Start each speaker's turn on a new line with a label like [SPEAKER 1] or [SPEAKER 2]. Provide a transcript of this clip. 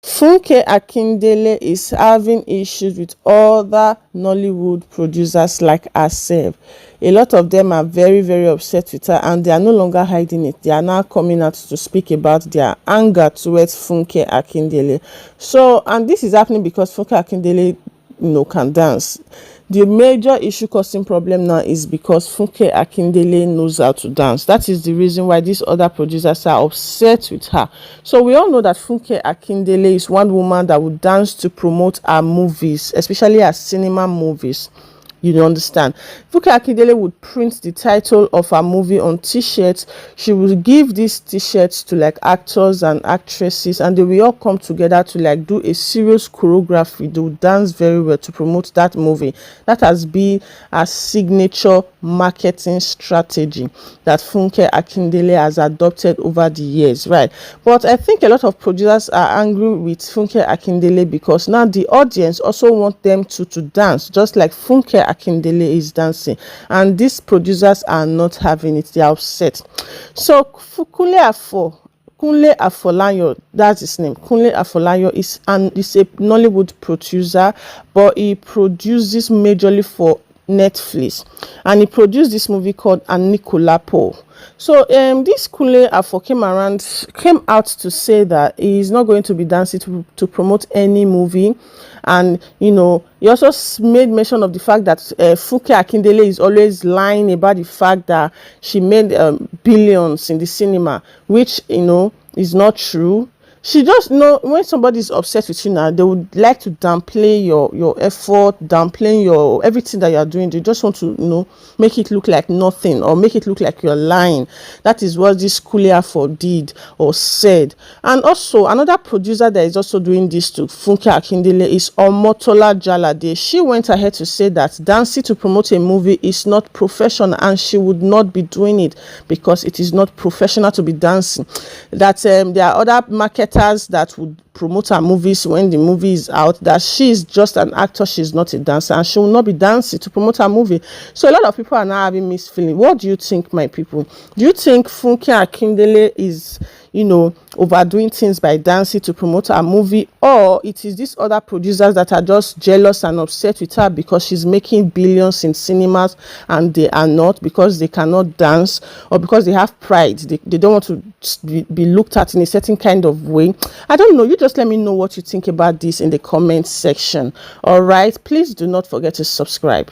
[SPEAKER 1] Funke Akindele is having issues with other Nollywood producers like herself. A lot of them are very, very upset with her, and they are no longer hiding it. They are now coming out to speak about their anger towards Funke Akindele. So, and this is happening because Funke Akindele, can dance. The major issue causing problem now is because Funke Akindele knows how to dance. That is the reason why these other producers are upset with her. So we all know that Funke Akindele is one woman that would dance to promote her movies, especially her cinema movies. You understand? Funke Akindele would print the title of her movie on t-shirts. She would give these t-shirts to like actors and actresses, and they will all come together to like do a serious choreography. They would dance very well to promote that movie. That has been a signature marketing strategy that Funke Akindele has adopted over the years, right? But I think a lot of producers are angry with Funke Akindele because now the audience also want them to dance just like Funke Akindele is dancing, and these producers are not having it. They are upset. So Kunle Afolayan, that's his name. Kunle Afolayan is a Nollywood producer, but he produces majorly for Netflix, and he produced this movie called Anikulapo. So this Kunle Afo came out to say that he is not going to be dancing to promote any movie, and he also made mention of the fact that Funke Akindele is always lying about the fact that she made billions in the cinema, which is not true. She just when somebody is upset with you now, they would like to downplay your effort, downplay your everything that you are doing. They just want to make it look like nothing, or make it look like you're lying. That is what this Kunle Afo did or said. And also another producer that is also doing this to Funke Akindele is Omotola Jalade. She went ahead to say that dancing to promote a movie is not professional, and she would not be doing it because it is not professional to be dancing. That there are other marketers that would promote her movies when the movie is out, that she is just an actor, she's not a dancer, and she will not be dancing to promote her movie. So a lot of people are now having mixed feelings. What do you think, my people? Do you think Funke Akindele is overdoing things by dancing to promote her movie, or it is these other producers that are just jealous and upset with her because she's making billions in cinemas and they are not, because they cannot dance, or because they have pride, they don't want to be looked at in a certain kind of way? I don't know. You just let me know what you think about this in the comment section. All right, please do not forget to subscribe.